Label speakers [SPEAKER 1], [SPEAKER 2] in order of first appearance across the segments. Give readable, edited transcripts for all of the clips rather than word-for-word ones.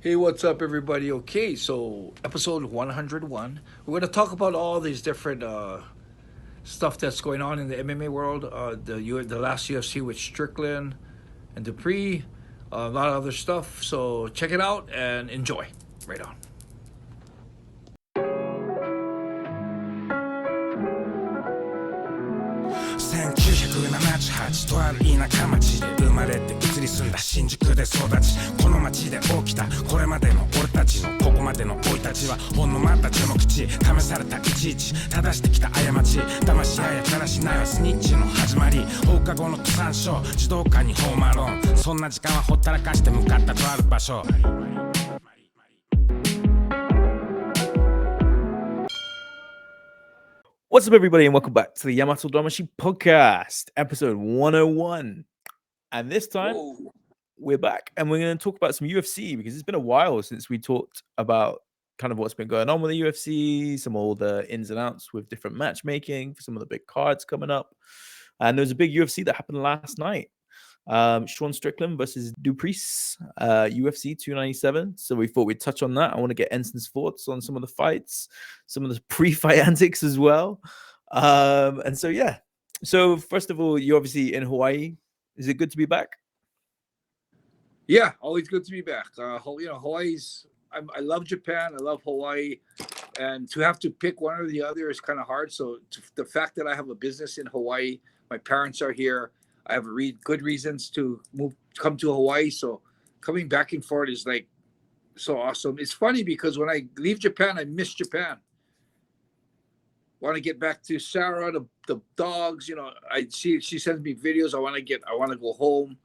[SPEAKER 1] Hey, what's up, everybody? Okay, so episode 101. We're going to talk about all these different stuff that's going on in the MMA world. The last UFC with Strickland and Dupree, a lot of other stuff. So check it out and enjoy. Right on.
[SPEAKER 2] 1978とある田舎町で生まれて移り住んだ新宿で育ちこの町で起きたこれまでの俺たちのここまでの生い立ちはほんのまた序の口試されたいちいち正してきた過ち騙し合いやからしないはスニッチの始まり放課後の登山所児童館にホームアローンそんな時間はほったらかして向かったとある場所
[SPEAKER 3] What's up, everybody, and welcome back to the Yamatodamashii podcast, episode 101. And this time, we're back, and we're going to talk about some UFC, because it's been a while since we talked about kind of what's been going on with the UFC, some of all the ins and outs with different matchmaking for some of the big cards coming up. And there was a big UFC that happened last night. Sean Strickland versus Dupree, UFC 297. So we thought we'd touch on that. I want to get Enson's thoughts on some of the fights, some of the pre-fight antics as well. And so, yeah. So first of all, you're obviously in Hawaii. Is it good to be back?
[SPEAKER 1] Yeah, always good to be back. Hawaii's. I love Japan. I love Hawaii, and to have to pick one or the other is kind of hard. So the fact that I have a business in Hawaii, my parents are here. I have good reasons to come to Hawaii. So coming back and forth is like so awesome. It's funny because when I leave Japan, I miss Japan. Want to get back to Sarah, the dogs. You know, I see she sends me videos. I want to go home.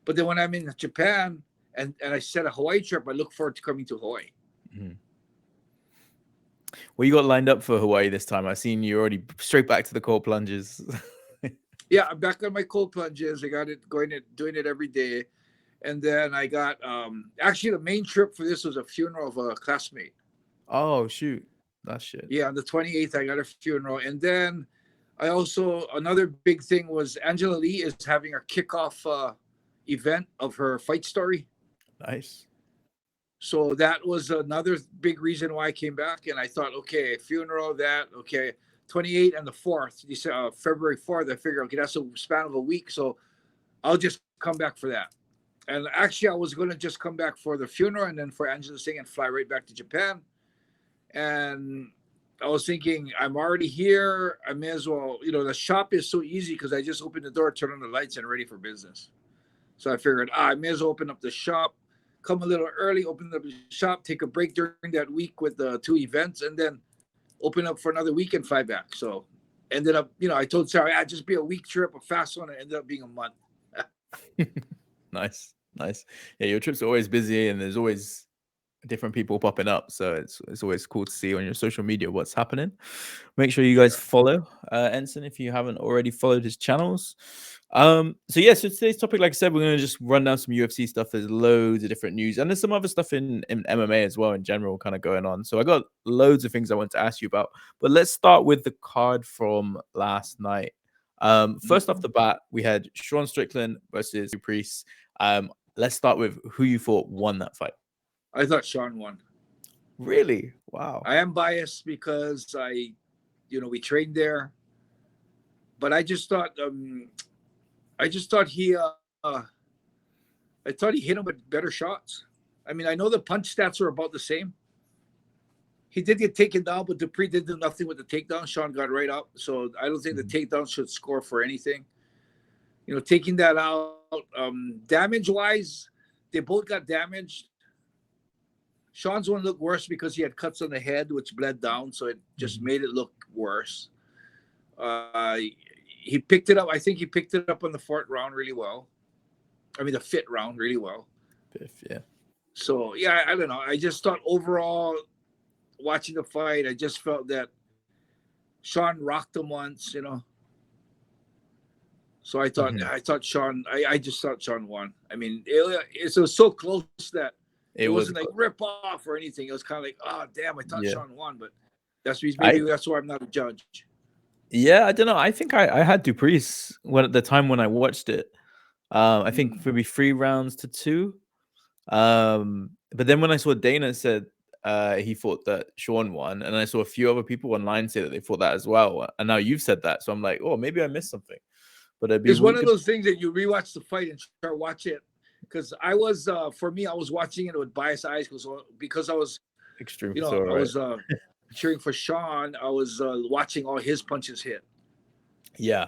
[SPEAKER 1] But then when I'm in Japan and I set a Hawaii trip, I look forward to coming to Hawaii.
[SPEAKER 3] Mm-hmm. Well, you got lined up for Hawaii this time. I've seen you already straight back to the cold plunges.
[SPEAKER 1] Yeah, I'm back on my cold plunges. I got it doing it every day. And then I got actually the main trip for this was a funeral of a classmate.
[SPEAKER 3] Oh, shoot. That shit.
[SPEAKER 1] Yeah, on the 28th, I got a funeral. And then I also, another big thing was Angela Lee is having a kickoff event of her fight story.
[SPEAKER 3] Nice.
[SPEAKER 1] So that was another big reason why I came back. And I thought, okay, funeral, 28 and the 4th, February 4th, I figured, okay, that's a span of a week. So I'll just come back for that. And actually, I was going to just come back for the funeral and then for Angela's thing and fly right back to Japan. And I was thinking, I'm already here. I may as well, the shop is so easy because I just open the door, turn on the lights, and ready for business. So I figured, I may as well open up the shop, come a little early, open up the shop, take a break during that week with the 2 events, and then open up for another week and fly back. So ended up, I told Sarah, just be a week trip, a fast one. It ended up being a month.
[SPEAKER 3] Nice. Yeah, your trips are always busy and there's always different people popping up. So it's always cool to see on your social media what's happening. Make sure you guys follow Enson if you haven't already followed his channels. So today's topic, like I said, we're going to just run down some UFC stuff. There's loads of different news and there's some other stuff in MMA as well in general kind of going on. So I got loads of things I want to ask you about, but let's start with the card from last night. First off the bat, we had Sean Strickland versus Dupree. Let's start with who you thought won that fight.
[SPEAKER 1] I thought Sean won.
[SPEAKER 3] Really? Wow.
[SPEAKER 1] I am biased because we trained there, but I just thought he hit him with better shots. I mean, I know the punch stats are about the same. He did get taken down, but Dupree did do nothing with the takedown. Sean got right up, so I don't think the takedown should score for anything. Taking that out, damage-wise, they both got damaged. Sean's one looked worse because he had cuts on the head, which bled down, so it just made it look worse. He picked it up. I think he picked it up on the 4th round really well. I mean, the 5th round really well.
[SPEAKER 3] 5th, yeah. So,
[SPEAKER 1] yeah, I don't know. I just thought overall, watching the fight, I just felt that Sean rocked him once, So I thought Sean. I just thought Sean won. I mean, it was so close that it wasn't like rip off or anything. It was kind of like, oh damn, I thought Sean won, but that's why I'm not a judge.
[SPEAKER 3] Yeah, I don't know. I think I had Dupree at the time when I watched it. I think maybe 3 rounds to 2. But then when I saw Dana said he thought that Sean won, and I saw a few other people online say that they thought that as well, and now you've said that, so I'm like, oh, maybe I missed something. But it'd be
[SPEAKER 1] It's one of those things that you rewatch the fight and try to watch it. Because I was, for me, I was watching it with biased eyes because I was,
[SPEAKER 3] extreme.
[SPEAKER 1] I was cheering for Sean. I was watching all his punches hit.
[SPEAKER 3] Yeah.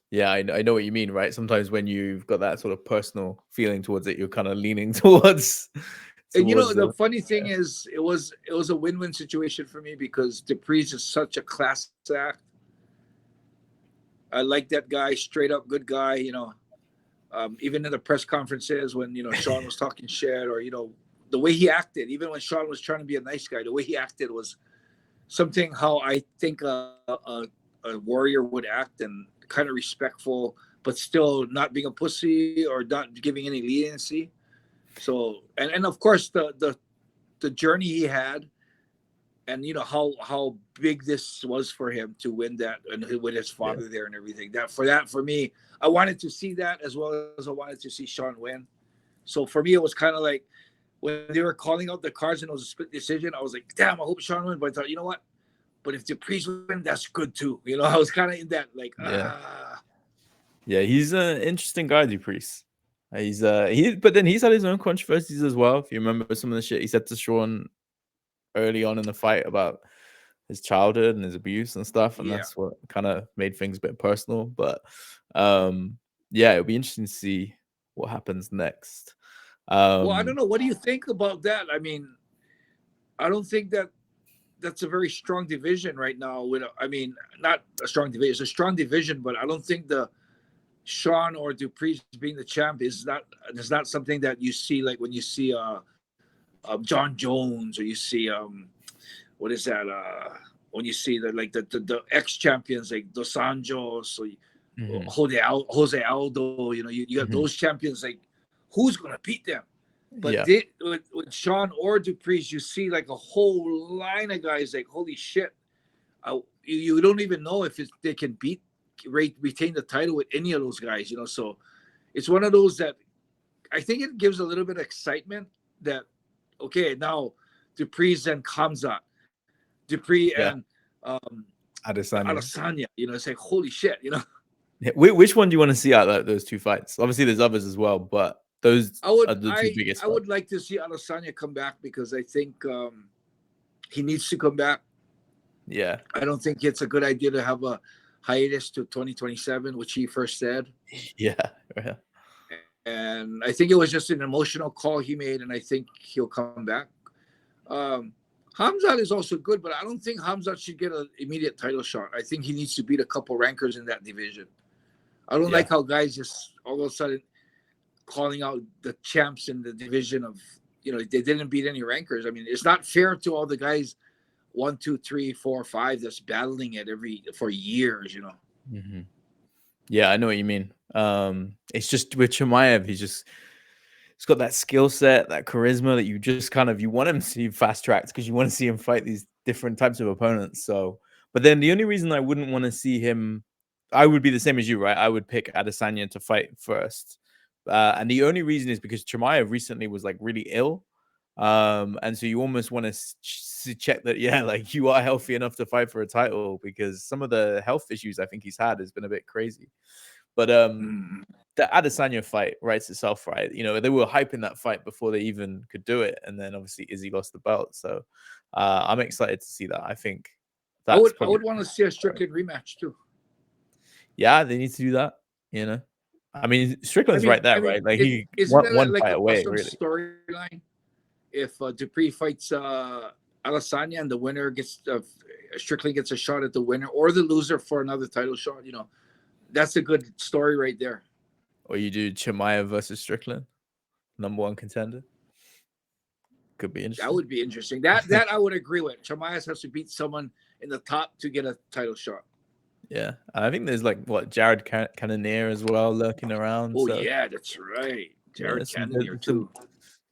[SPEAKER 3] Yeah, I know what you mean, right? Sometimes when you've got that sort of personal feeling towards it, you're kind of leaning towards.
[SPEAKER 1] And the funny thing is, it was a win-win situation for me because Dupree's is such a class act. I like that guy, straight up good guy. Even in the press conferences when Sean was talking shit, or the way he acted, even when Sean was trying to be a nice guy, the way he acted was something how I think a warrior would act, and kind of respectful, but still not being a pussy or not giving any leniency. So and of course the journey he had, and how big this was for him to win that, and with his father there and everything. For me, I wanted to see that as well as I wanted to see Sean win. So for me, it was kind of like when they were calling out the cards and it was a split decision, I was like, damn, I hope Sean wins. But I thought, you know what? But if Dupree's win, that's good too. I was kind of in that like,
[SPEAKER 3] Yeah, he's an interesting guy, Dupree's. But then he's had his own controversies as well. If you remember some of the shit he said to Sean early on in the fight about his childhood and his abuse and stuff, and that's what kind of made things a bit personal. But it'll be interesting to see what happens next.
[SPEAKER 1] Well, I don't know. What do you think about that? I mean, I don't think that's a very strong division right now. Not a strong division. It's a strong division, but I don't think the Sean or Dupree's being the champ is not something that you see like when you see John Jones, or you see what is that when you see the ex champions like Dos Anjos or Jose Aldo, you got those champions, like who's gonna beat them? But with Sean or Dupree's, you see like a whole line of guys like, holy shit, you don't even know if they can retain the title with any of those guys, So it's one of those that I think it gives a little bit of excitement that, okay, now Dupree's and Khamzat, Dupree and Adesanya, it's like, holy shit,
[SPEAKER 3] Yeah, which one do you want to see out of those two fights? Obviously, there's others as well, but those are the two biggest.
[SPEAKER 1] I would like to see Adesanya come back because I think he needs to come back.
[SPEAKER 3] Yeah,
[SPEAKER 1] I don't think it's a good idea to have a hiatus to 2027, which he first said.
[SPEAKER 3] Yeah.
[SPEAKER 1] And I think it was just an emotional call he made, and I think he'll come back. Khamzat is also good, but I don't think Khamzat should get an immediate title shot. I think he needs to beat a couple rankers in that division. I don't like how guys just all of a sudden calling out the champs in the division of, they didn't beat any rankers. I mean, it's not fair to all the guys 1, 2, 3, 4, 5 that's battling it for years,
[SPEAKER 3] Mm-hmm. Yeah, I know what you mean. It's just with Chimaev, he's got that skill set, that charisma that you just you want him to fast tracked because you want to see him fight these different types of opponents. So, but then the only reason I wouldn't want to see him, I would be the same as you, right? I would pick Adesanya to fight first. And the only reason is because Chimaev recently was like really ill. And so you almost want to check that, you are healthy enough to fight for a title, because some of the health issues I think he's had has been a bit crazy. But the Adesanya fight writes itself, right? They were hyping that fight before they even could do it, and then obviously Izzy lost the belt. So I'm excited to see that. I think
[SPEAKER 1] I would want to see a Strickland rematch too.
[SPEAKER 3] Yeah, they need to do that. I mean, Strickland's right there, right? Like he one fight away, really.
[SPEAKER 1] Storyline. If Dupree fights Adesanya and the winner gets Strickland gets a shot at the winner, or the loser for another title shot, that's a good story right there.
[SPEAKER 3] Or you do Chimaev versus Strickland, #1 contender. Could be interesting.
[SPEAKER 1] That would be interesting. That I would agree with. Chimaev has to beat someone in the top to get a title shot.
[SPEAKER 3] Yeah, I think there's Jared Cannonier as well lurking around.
[SPEAKER 1] Oh, yeah, that's right. Jared Cannonier too.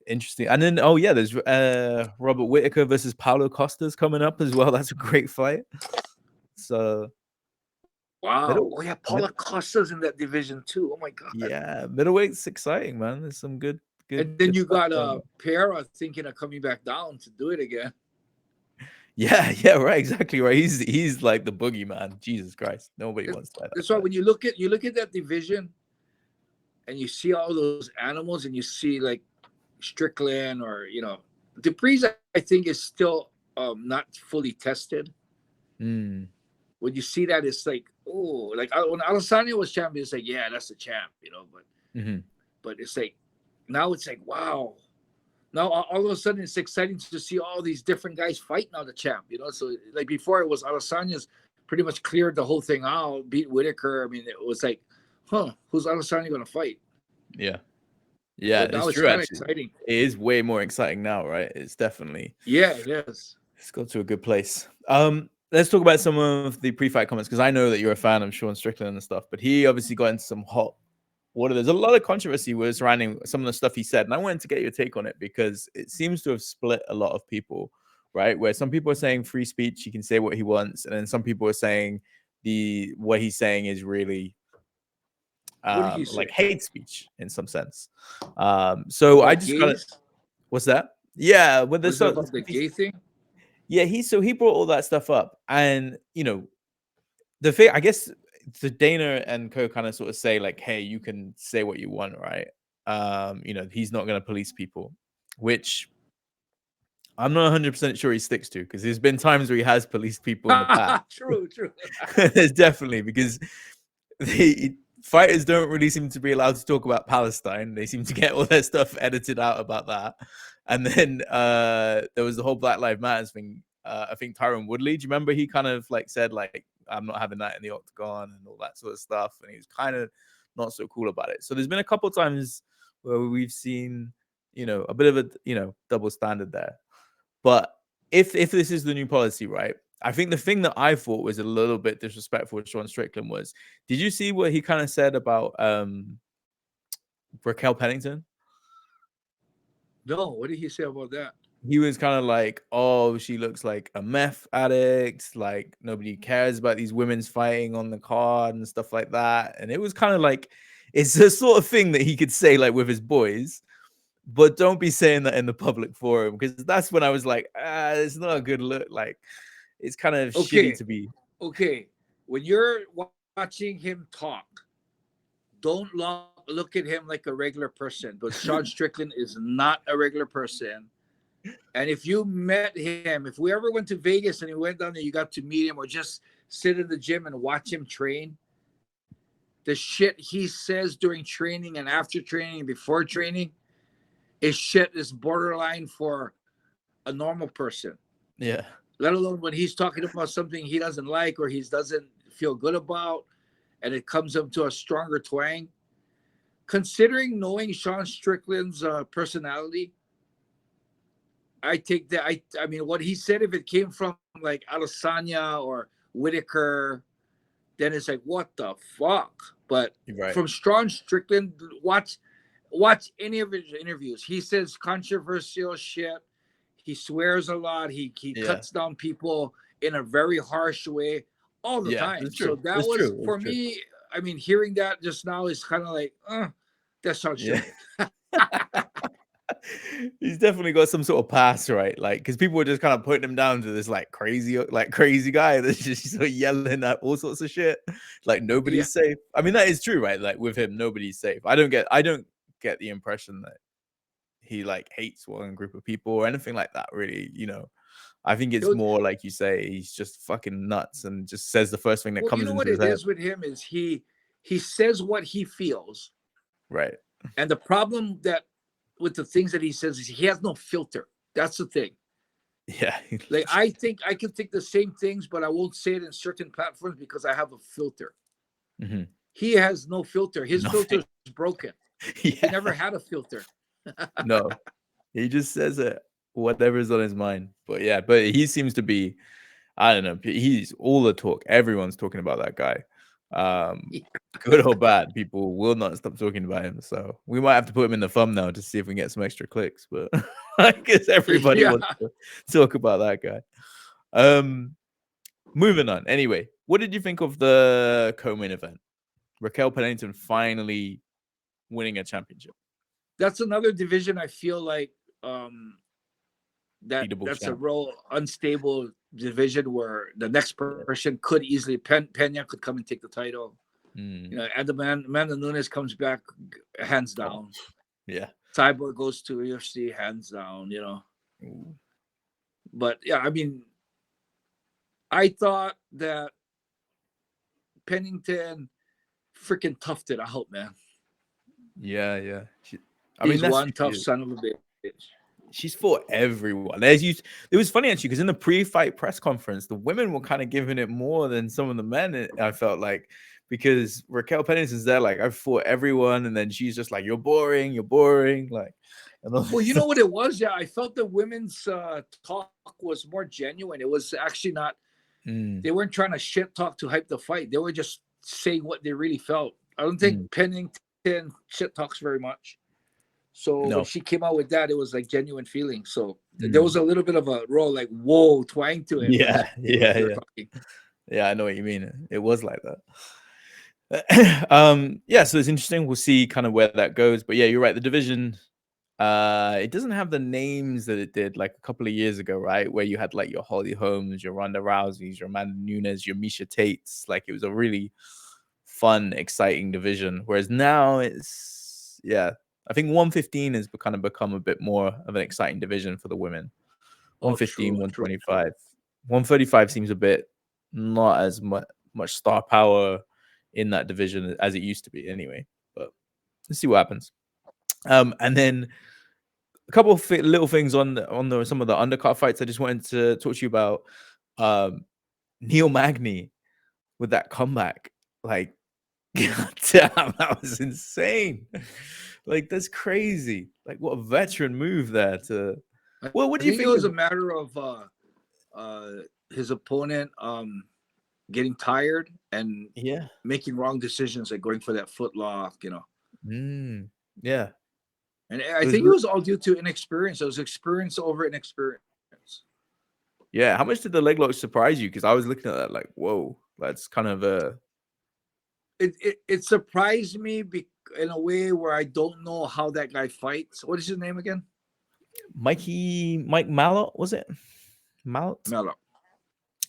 [SPEAKER 3] Interesting. And then there's Robert Whittaker versus Paulo Costas coming up as well. That's a great fight. So
[SPEAKER 1] wow. Paulo Costa's in that division too. Oh my god.
[SPEAKER 3] Yeah, middleweight's exciting, man. There's some good
[SPEAKER 1] And then you
[SPEAKER 3] stuff
[SPEAKER 1] got
[SPEAKER 3] going on.
[SPEAKER 1] Pereira thinking of coming back down to do it again.
[SPEAKER 3] Yeah, right, exactly right. He's like the boogeyman. Jesus Christ, nobody wants that.
[SPEAKER 1] That's why when you look at that division, and you see all those animals, and you see like Strickland or Dupree's, I think is still not fully tested.
[SPEAKER 3] Mm.
[SPEAKER 1] When you see that, it's like, oh, like when Adesanya was champion, it's like, yeah, that's the champ, but it's like now it's like, wow. Now all of a sudden it's exciting to see all these different guys fight now the champ, So like before it was Adesanya's pretty much cleared the whole thing out, beat Whitaker. I mean, it was like, who's Adesanya going to fight?
[SPEAKER 3] Yeah,
[SPEAKER 1] but now
[SPEAKER 3] it's true.
[SPEAKER 1] kind of
[SPEAKER 3] Actually,
[SPEAKER 1] exciting.
[SPEAKER 3] it is way more exciting now, right? It's definitely
[SPEAKER 1] it is.
[SPEAKER 3] It's got to a good place. Let's talk about some of the pre-fight comments because I know that you're a fan of Sean Strickland and stuff, but he obviously got into some hot water. There's a lot of controversy surrounding some of the stuff he said, and I wanted to get your take on it because it seems to have split a lot of people, right? Where some people are saying free speech, he can say what he wants, and then some people are saying what he's saying is really like hate speech in some sense. So I just got it. What's that? Yeah, with
[SPEAKER 1] this about the gay thing.
[SPEAKER 3] Yeah, he brought all that stuff up, and the thing, I guess, the Dana and Co kind of sort of say like, hey, you can say what you want, right? He's not going to police people, which I'm not 100% sure he sticks to because there's been times where he has policed people in the past.
[SPEAKER 1] True.
[SPEAKER 3] There's definitely, because the fighters don't really seem to be allowed to talk about Palestine. They seem to get all their stuff edited out about that. And then there was the whole Black Lives Matter thing. I think Tyron Woodley, do you remember? He kind of like said like, I'm not having that in the octagon and all that sort of stuff. And he was kind of not so cool about it. So there's been a couple of times where we've seen, a bit of a, double standard there. But if this is the new policy, right? I think the thing that I thought was a little bit disrespectful to Sean Strickland was, did you see what he kind of said about Raquel Pennington?
[SPEAKER 1] No, what did he say about that?
[SPEAKER 3] He was kind of like, oh, she looks like a meth addict. Like nobody cares about these women's fighting on the card and stuff like that. And it was kind of like, it's the sort of thing that he could say like with his boys, but don't be saying that in the public forum, because that's when I was like, it's not a good look. Like it's kind of shitty to be.
[SPEAKER 1] Okay. When you're watching him talk, don't look at him like a regular person, but Sean Strickland is not a regular person. And if you met him, if we ever went to Vegas and he went down there, you got to meet him or just sit in the gym and watch him train, the shit he says during training and after training and before training is shit is borderline for a normal person.
[SPEAKER 3] Yeah.
[SPEAKER 1] Let alone when he's talking about something he doesn't like or he doesn't feel good about, and it comes up to a stronger twang. Considering knowing Sean Strickland's personality, I take that. I mean, what he said, if it came from like Adesanya or Whitaker, then it's like, what the fuck? But from Sean Strickland, watch any of his interviews. He says controversial shit. He swears a lot. He cuts down people in a very harsh way all the time. So that was true. For me. I mean, hearing that just now is kind of like, that sounds shit.
[SPEAKER 3] He's definitely got some sort of pass, right? Like, because people were just kind of putting him down to this like crazy guy that's just sort of yelling at all sorts of shit. Like nobody's safe. I mean, that is true, right? Like with him, nobody's safe. I don't get the impression that he like hates one group of people or anything like that. Really, I think it's more like you say, he's just fucking nuts and just says the first thing that comes into his head.
[SPEAKER 1] What it is with him is he says what he feels,
[SPEAKER 3] right?
[SPEAKER 1] And the problem that with the things that he says is he has no filter. That's the thing.
[SPEAKER 3] Yeah.
[SPEAKER 1] Like I think I can think the same things, but I won't say it in certain platforms because I have a filter.
[SPEAKER 3] Mm-hmm.
[SPEAKER 1] He has no filter. His filter is broken. He never had a filter.
[SPEAKER 3] No, he just says it, whatever's on his mind. But he seems to be, I don't know, he's all the talk. Everyone's talking about that guy. Good or bad, people will not stop talking about him. So we might have to put him in the thumbnail to see if we can get some extra clicks. But I guess everybody wants to talk about that guy. Moving on. Anyway, what did you think of the co-main event? Raquel Pennington finally winning a championship.
[SPEAKER 1] that's another division I feel like that's a real unstable division where the next person could easily Pena could come and take the title. You know, and Amanda Nunes comes back hands down.
[SPEAKER 3] Yeah.
[SPEAKER 1] Cyborg goes to UFC hands down, you know. But yeah, I mean, I thought that Pennington freaking toughed it out, man.
[SPEAKER 3] Yeah.
[SPEAKER 1] I mean, that's one tough son of a bitch.
[SPEAKER 3] She's fought everyone. It was funny actually because in the pre-fight press conference, the women were kind of giving it more than some of the men. I felt like because Raquel Pennington's there, like I've fought everyone, and then she's just like, "You're boring, like."
[SPEAKER 1] Well, you know what it was? Yeah, I felt the women's talk was more genuine. It was actually not. They weren't trying to shit talk to hype the fight. They were just saying what they really felt. I don't think Pennington shit talks very much. So when she came out with that, it was like genuine feeling. So there was a little bit of a roll, like whoa, twang to it.
[SPEAKER 3] Yeah. Yeah, I know what you mean. It was like that. Yeah, so it's interesting. We'll see kind of where that goes. But yeah, you're right. The division, it doesn't have the names that it did like a couple of years ago, right? Where you had like your Holly Holmes, your Ronda Rouseys, your Amanda Nunes, your Misha Tates. Like it was a really fun, exciting division. Whereas now it's, yeah, I think 115 has kind of become a bit more of an exciting division for the women. 115, 125. 135 seems a bit not as much star power in that division as it used to be anyway. But let's see what happens. And then a couple of little things on some of the undercard fights I just wanted to talk to you about. Neil Magney with that comeback. Like, God damn, that was insane. Like, that's crazy. Like, what a veteran move there to. Well, what do you think?
[SPEAKER 1] It was a matter of his opponent getting tired and making wrong decisions, like going for that foot lock, you know.
[SPEAKER 3] Yeah.
[SPEAKER 1] And I think it was all due to inexperience. It was experience over inexperience.
[SPEAKER 3] Yeah. How much did the leg lock surprise you? Because I was looking at that like, whoa, that's kind of a.
[SPEAKER 1] It surprised me in a way where I don't know how that guy fights. What is his name again?
[SPEAKER 3] Mike Malott, was it? Malott?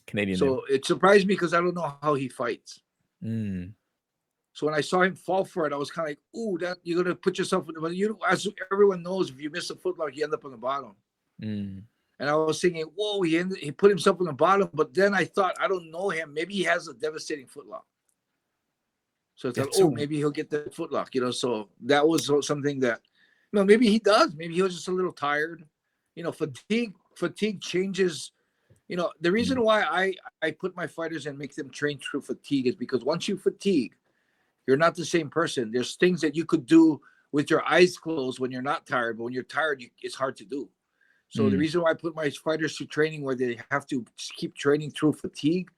[SPEAKER 3] Canadian.
[SPEAKER 1] So it surprised me because I don't know how he fights. So when I saw him fall for it, I was kind of like, "Ooh, that you're gonna put yourself in." But as everyone knows, if you miss a footlock, you end up on the bottom. And I was thinking, "Whoa, he put himself on the bottom." But then I thought, I don't know him. Maybe he has a devastating footlock. So I thought, oh, maybe he'll get the footlock, you know. So that was something that, you know, maybe he does. Maybe he was just a little tired. You know, fatigue changes. You know, the reason why I put my fighters and make them train through fatigue is because once you fatigue, you're not the same person. There's things that you could do with your eyes closed when you're not tired, but when you're tired, it's hard to do. So the reason why I put my fighters through training where they have to keep training through fatigue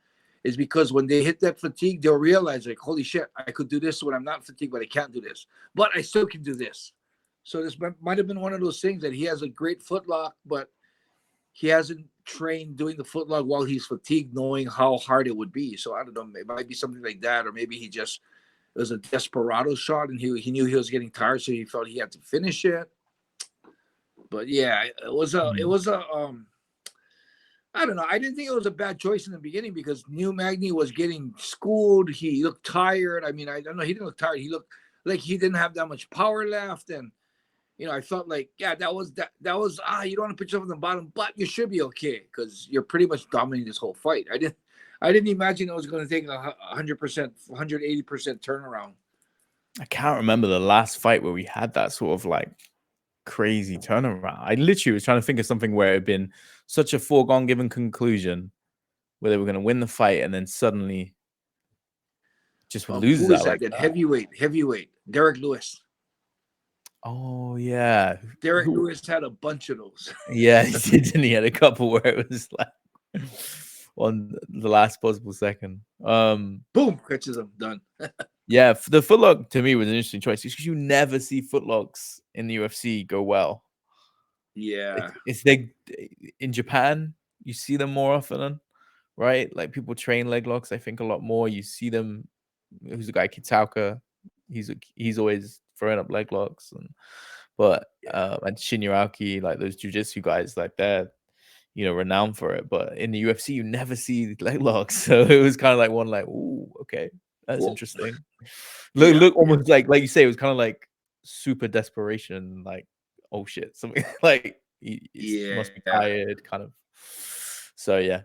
[SPEAKER 1] is because when they hit that fatigue, they'll realize like, holy shit, I could do this when I'm not fatigued, but I can't do this. But I still can do this. So this might have been one of those things that he has a great footlock, but he hasn't trained doing the footlock while he's fatigued, knowing how hard it would be. So I don't know, it might be something like that, or maybe it was a desperado shot and he knew he was getting tired, so he felt he had to finish it. But yeah, it was a I don't know. I didn't think it was a bad choice in the beginning because Neil Magney was getting schooled. He looked tired. I mean, I don't know. He didn't look tired. He looked like he didn't have that much power left. And, you know, I felt like, yeah, that was you don't want to put yourself on the bottom, but you should be okay because you're pretty much dominating this whole fight. I didn't imagine it was going to take 100%, 180% turnaround.
[SPEAKER 3] I can't remember the last fight where we had that sort of like crazy turnaround. I literally was trying to think of something where it had been such a foregone given conclusion where they were going to win the fight and then suddenly just loses
[SPEAKER 1] that. Like that heavyweight Derek Lewis.
[SPEAKER 3] Oh yeah,
[SPEAKER 1] Derek Lewis had a bunch of those.
[SPEAKER 3] Yeah, he did. And he had a couple where it was like on the last possible second.
[SPEAKER 1] Boom, catches him, done.
[SPEAKER 3] Yeah, the footlock to me was an interesting choice because you never see footlocks in the UFC go well.
[SPEAKER 1] Yeah,
[SPEAKER 3] it's like in Japan you see them more often, right? Like people train leg locks, I think, a lot more. You see them. Who's the guy? Kitauka. He's always throwing up leg locks, But and Shinya Aoki, like those jiu-jitsu guys, like they're renowned for it. But in the UFC, you never see leg locks, so it was kind of like one like, ooh, okay, that's interesting. Look, almost like you say, it was kind of like super desperation, like, oh shit, something like he must be tired, kind of. So yeah,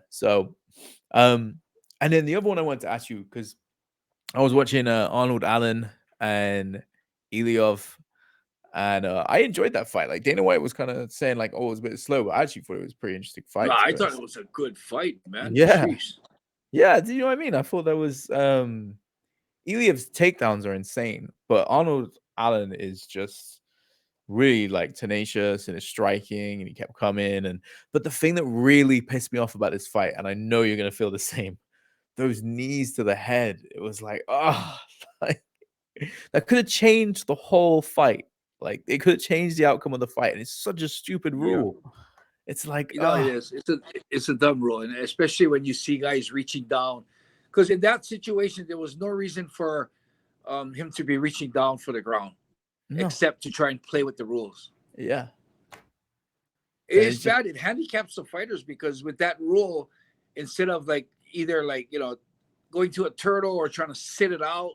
[SPEAKER 3] and then the other one I wanted to ask you, because I was watching Arnold Allen and Evloev, and I enjoyed that fight. Like Dana White was kind of saying like, oh, it was a bit slow, but I actually thought it was a pretty interesting fight.
[SPEAKER 1] No, I thought it was a good fight, man.
[SPEAKER 3] Yeah.
[SPEAKER 1] Jeez.
[SPEAKER 3] Yeah, do you know what I mean? I thought that was Eliev's takedowns are insane, but Arnold Allen is just really like tenacious in his striking, and he kept coming. But the thing that really pissed me off about this fight, and I know you're gonna feel the same, those knees to the head. It was like, like that could have changed the whole fight. Like it could have changed the outcome of the fight, and it's such a stupid rule. Yeah. It's like,
[SPEAKER 1] it is. It's a dumb rule, and especially when you see guys reaching down, because in that situation there was no reason for him to be reaching down for the ground, except to try and play with the rules.
[SPEAKER 3] Yeah,
[SPEAKER 1] it's bad. It handicaps the fighters, because with that rule, instead of like either like going to a turtle or trying to sit it out,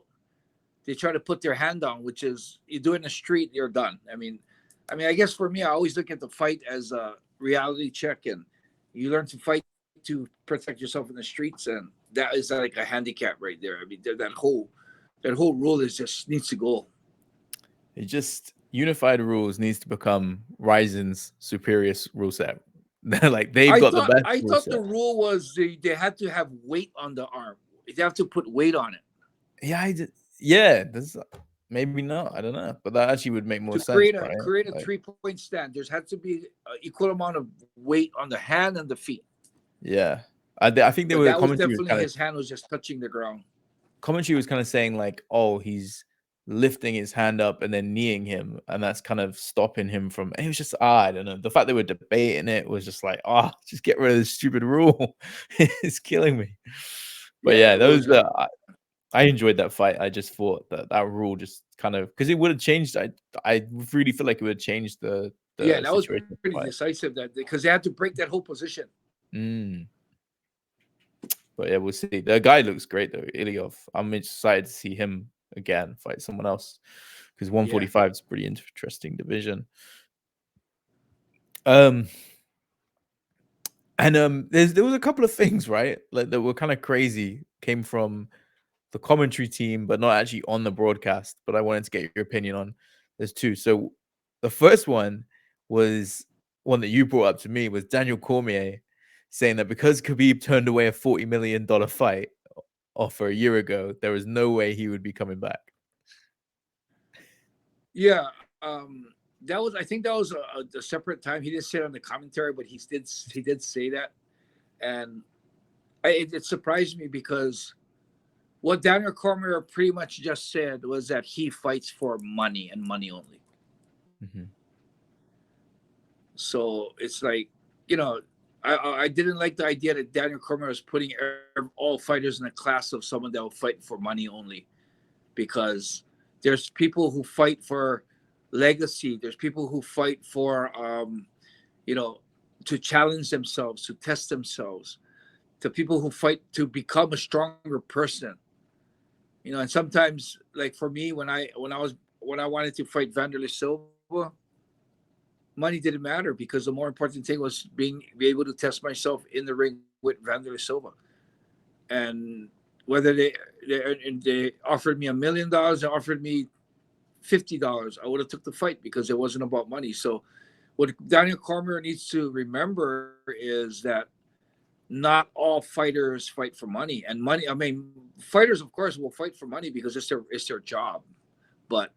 [SPEAKER 1] they try to put their hand down, which is you do it in the street, you're done. I mean, I guess for me, I always look at the fight as a reality check, and you learn to fight to protect yourself in the streets, and that is like a handicap right there. I mean, that whole rule is just needs to go.
[SPEAKER 3] It just unified rules needs to become Ryzen's superior rule set. Like they've got the best.
[SPEAKER 1] I thought the rule was they had to have weight on the arm. They have to put weight on it.
[SPEAKER 3] Yeah, yeah. Maybe not. I don't know, but that actually would make more sense.
[SPEAKER 1] Create a 3-point stand. There's had to be an equal amount of weight on the hand and the feet.
[SPEAKER 3] Yeah, I think they were.
[SPEAKER 1] That was definitely his hand was just touching the ground.
[SPEAKER 3] Commentary was kind of saying like, oh, he's lifting his hand up and then kneeing him, and that's kind of stopping him from. And it was just I don't know. The fact they were debating it was just like, just get rid of this stupid rule. It's killing me. But yeah, those. I enjoyed that fight. I just thought that rule just kind of, because it would have changed. I really feel like it would have changed the
[SPEAKER 1] that was pretty decisive, that because they had to break that whole position.
[SPEAKER 3] But yeah, we'll see. The guy looks great though, Evloev. I'm excited to see him again fight someone else, because 145 is a pretty interesting division. And there was a couple of things, right, like that were kind of crazy, came from the commentary team, but not actually on the broadcast. But I wanted to get your opinion on. There's two. So the first one was one that you brought up to me, was Daniel Cormier saying that because Khabib turned away a $40 million fight offer a year ago, there was no way he would be coming back.
[SPEAKER 1] Yeah, that was. I think that was a separate time. He didn't say it on the commentary, but he did say that, and it surprised me, because what Daniel Cormier pretty much just said was that he fights for money and money only. So it's like, I didn't like the idea that Daniel Cormier was putting all fighters in a class of someone that will fight for money only, because there's people who fight for legacy. There's people who fight for, to challenge themselves, to test themselves, to people who fight to become a stronger person. And sometimes, like for me, when I wanted to fight Wanderlei Silva, money didn't matter, because the more important thing was be able to test myself in the ring with Wanderlei Silva. And whether they offered me $1 million, they offered me $50, I would have took the fight, because it wasn't about money. So what Daniel Cormier needs to remember is that not all fighters fight for money. And money, I mean, fighters, of course, will fight for money because it's their job. But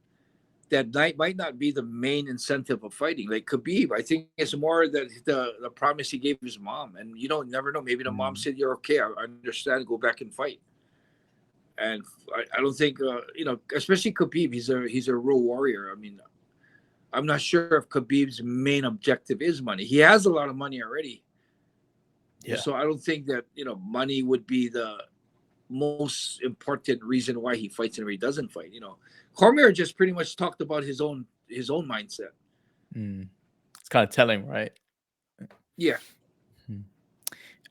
[SPEAKER 1] that might not be the main incentive of fighting. Like Khabib, I think it's more that the promise he gave his mom. And you don't never know. Maybe the mom said, you're okay, I understand, go back and fight. And I don't think, especially Khabib, he's a real warrior. I mean, I'm not sure if Khabib's main objective is money. He has a lot of money already. Yeah. So I don't think that, money would be the most important reason why he fights and why he doesn't fight. Cormier just pretty much talked about his own mindset.
[SPEAKER 3] It's kind of telling, right?
[SPEAKER 1] Yeah.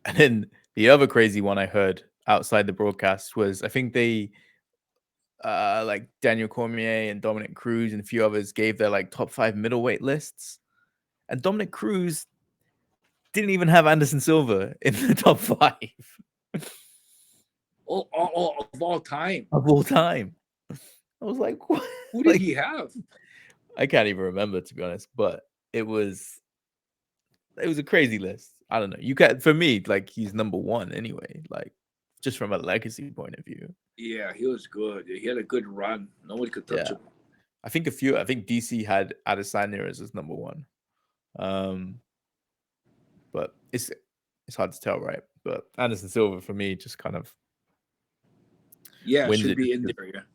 [SPEAKER 3] And then the other crazy one I heard outside the broadcast was, I think they like Daniel Cormier and Dominic Cruz and a few others gave their like top 5 middleweight lists, and Dominic Cruz didn't even have Anderson Silva in the top 5
[SPEAKER 1] of all time.
[SPEAKER 3] Of all time. I was like, what?
[SPEAKER 1] Who did he have?
[SPEAKER 3] I can't even remember, to be honest, but it was a crazy list. I don't know. You can, for me, like, he's number 1 anyway, like, just from a legacy point of view.
[SPEAKER 1] Yeah, he was good. He had a good run. Nobody could touch him.
[SPEAKER 3] I think DC had Adesanya as his number 1. But it's hard to tell, right? But Anderson Silva for me just kind of
[SPEAKER 1] should be in there.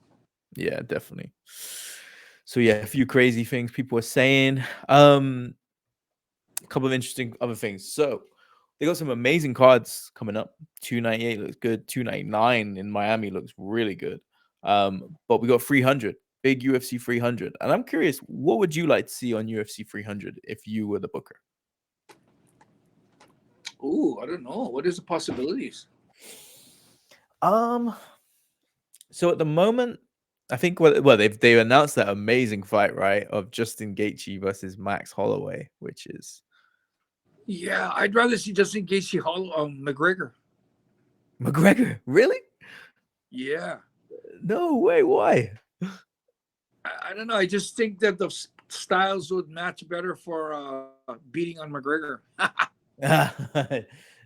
[SPEAKER 3] Yeah, definitely. So yeah, a few crazy things people are saying. A couple of interesting other things. So they got some amazing cards coming up. 298 looks good. 299 in Miami looks really good. But we got 300, big UFC 300. And I'm curious, what would you like to see on UFC 300 if you were the booker?
[SPEAKER 1] Ooh, I don't know. What is the possibilities?
[SPEAKER 3] So at the moment, I think they've announced that amazing fight, right, of Justin Gaethje versus Max Holloway, which is
[SPEAKER 1] I'd rather see Justin Gaethje McGregor.
[SPEAKER 3] McGregor, really?
[SPEAKER 1] Yeah.
[SPEAKER 3] No way. Why?
[SPEAKER 1] I don't know. I just think that the styles would match better for beating on McGregor.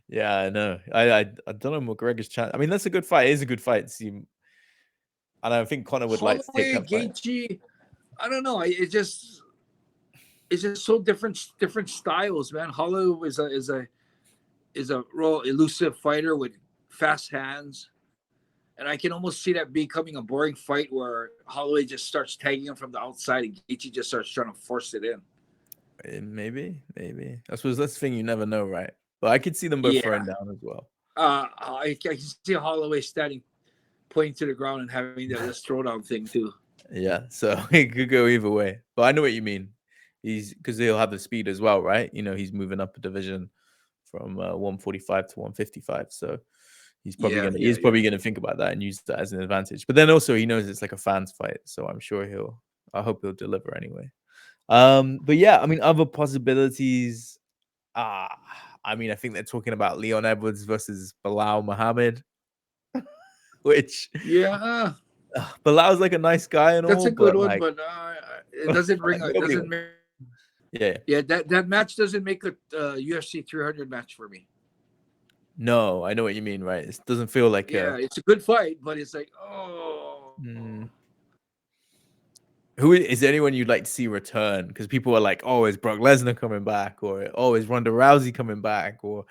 [SPEAKER 3] Yeah, I know. I don't know McGregor's chance. I mean, that's a good fight. It is a good fight. And I think Conor would like to take that fight.
[SPEAKER 1] Gaethje, I don't know. It's just so different styles, man. Holloway is a real elusive fighter with fast hands, and I can almost see that becoming a boring fight where Holloway just starts tagging him from the outside and Gaethje just starts trying to force it in.
[SPEAKER 3] Maybe. I suppose that's the thing, you never know, right? But I could see them both throwing down as well.
[SPEAKER 1] I can see Holloway standing, pointing to the ground and having that throwdown thing too.
[SPEAKER 3] Yeah, so it could go either way. But I know what you mean. Because he'll have the speed as well, right? You know, he's moving up a division from 145 to 155. So he's probably gonna think about that and use that as an advantage. But then also he knows it's like a fans fight, so I'm sure I hope he'll deliver anyway. But yeah, I mean, other possibilities. I mean, I think they're talking about Leon Edwards versus Bilal Muhammad, which Bilal's like a nice guy and
[SPEAKER 1] that's
[SPEAKER 3] all.
[SPEAKER 1] That's a good one,
[SPEAKER 3] like,
[SPEAKER 1] but it doesn't ring. It doesn't. Yeah. That match doesn't make a UFC 300 match for me.
[SPEAKER 3] No, I know what you mean, right? It doesn't feel like
[SPEAKER 1] it's a good fight, but it's like
[SPEAKER 3] Who is there anyone you'd like to see return? Because people are like, oh, is Brock Lesnar coming back? Or, oh, is Ronda Rousey coming back? Or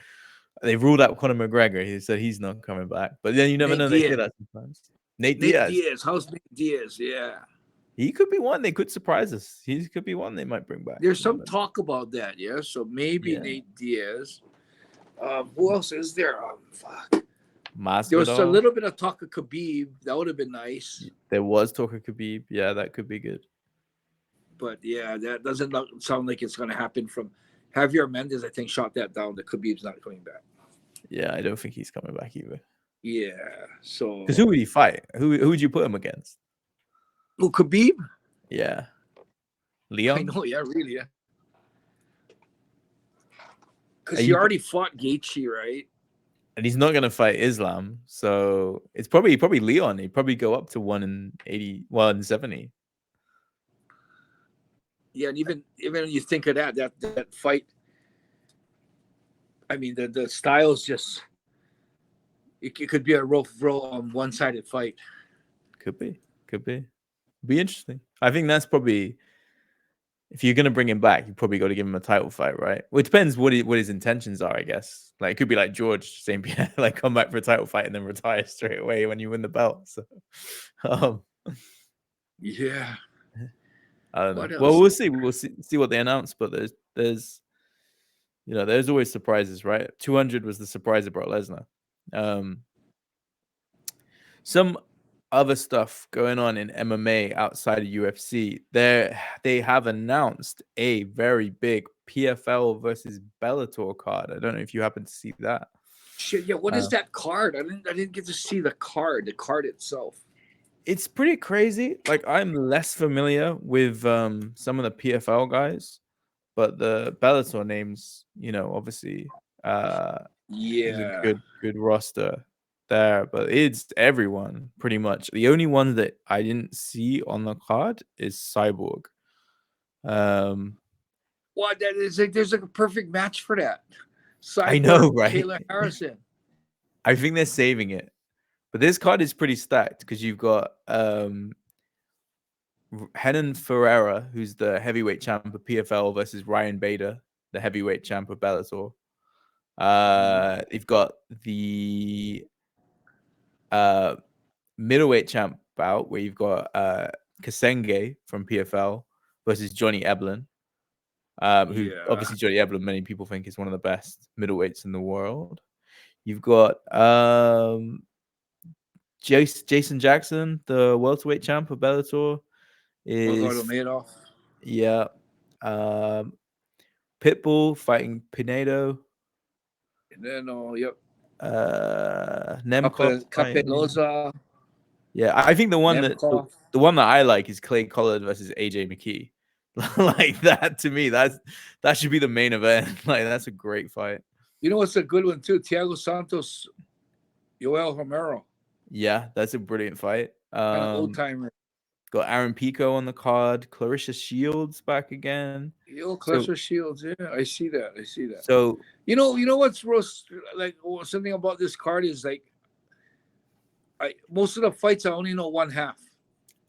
[SPEAKER 3] they've ruled out Conor McGregor. He said he's not coming back. But then you never know. They say that sometimes. Nate Diaz.
[SPEAKER 1] How's Nate Diaz? Yeah.
[SPEAKER 3] He could be one. They could surprise us. He could be one they might bring back.
[SPEAKER 1] There's some talk about that, so maybe Nate Diaz. Who else is there?
[SPEAKER 3] Masvidal.
[SPEAKER 1] There was a little bit of talk of Khabib. That would have been nice.
[SPEAKER 3] There was talk of Khabib. Yeah, that could be good.
[SPEAKER 1] But yeah, that doesn't sound like it's going to happen. From Javier Mendez, I think, shot that down. The Khabib's not coming back.
[SPEAKER 3] Yeah, I don't think he's coming back either.
[SPEAKER 1] Yeah, so
[SPEAKER 3] because who would he fight? Who would you put him against?
[SPEAKER 1] Oh, Khabib?
[SPEAKER 3] Yeah. Leon?
[SPEAKER 1] I know, really, Because he already fought Gaethje, right?
[SPEAKER 3] And he's not going to fight Islam, so it's probably Leon. He'd probably go up to 180, 170.
[SPEAKER 1] Yeah, and even when you think of that fight, I mean, the styles just it could be a real one-sided fight.
[SPEAKER 3] Could be. Be interesting. I think that's probably, if you're gonna bring him back, you probably got to give him a title fight, right? Well, it depends what his intentions are, I guess. Like it could be like George St. Pierre, like come back for a title fight and then retire straight away when you win the belt. So,
[SPEAKER 1] yeah,
[SPEAKER 3] I don't know. Well, we'll see. We'll see what they announce. But there's always surprises, right? 200 was the surprise of Brock Lesnar. Some other stuff going on in MMA outside of UFC, they have announced a very big PFL versus Bellator card. I don't know if you happen to see that.
[SPEAKER 1] Shit, yeah. What is that card? I didn't get to see the card itself.
[SPEAKER 3] It's pretty crazy. Like, I'm less familiar with some of the PFL guys, but the Bellator names, you know, obviously, there's a good roster there, but it's everyone pretty much. The only one that I didn't see on the card is Cyborg.
[SPEAKER 1] What that is like? There's like a perfect match for that. Cyborg,
[SPEAKER 3] I know, right?
[SPEAKER 1] Kayla Harrison.
[SPEAKER 3] I think they're saving it, but this card is pretty stacked because you've got Renan Ferreira, who's the heavyweight champ of PFL, versus Ryan Bader, the heavyweight champ of Bellator. You've got the middleweight champ bout where you've got Kasenge from PFL versus Johnny Eblen, who obviously Johnny Eblen, many people think is one of the best middleweights in the world. You've got Jason Jackson, the welterweight champ of Bellator, is yeah. Pitbull fighting Pinedo.
[SPEAKER 1] Yep.
[SPEAKER 3] Nemkov
[SPEAKER 1] Capelosa.
[SPEAKER 3] Yeah, I think the one that I like is Clay Collard versus AJ McKee. Like, that to me, that should be the main event. Like, that's a great fight.
[SPEAKER 1] You know what's a good one too? Thiago Santos, Yoel Romero.
[SPEAKER 3] Yeah, that's a brilliant fight.
[SPEAKER 1] Old timer.
[SPEAKER 3] Got Aaron Pico on the card. Clarissa Shields back again.
[SPEAKER 1] Clarissa Shields. Yeah, I see that.
[SPEAKER 3] So
[SPEAKER 1] you know what's like something about this card is like, most of the fights I only know one half.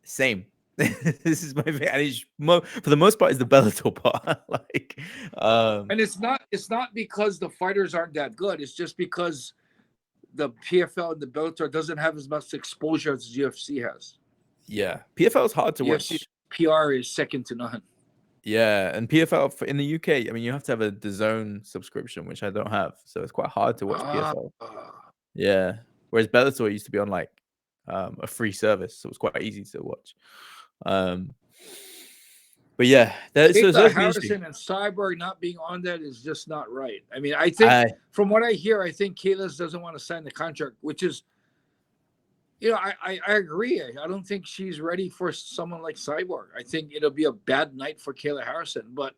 [SPEAKER 3] Same. This is my for the most part is the Bellator part. Like,
[SPEAKER 1] and it's not because the fighters aren't that good. It's just because the PFL and the Bellator doesn't have as much exposure as UFC has.
[SPEAKER 3] Yeah, PFL is hard to watch.
[SPEAKER 1] PR is second to none.
[SPEAKER 3] Yeah, and PFL in the UK, I mean, you have to have a DAZN subscription, which I don't have, so it's quite hard to watch PFL. Yeah, whereas Bellator used to be on like a free service, so it was quite easy to watch. But yeah,
[SPEAKER 1] Harrison and Cyborg not being on that is just not right. I mean, I think from what I hear, I think Kayla doesn't want to sign the contract, which is, you know, I agree. I don't think she's ready for someone like Cyborg. I think it'll be a bad night for Kayla Harrison. But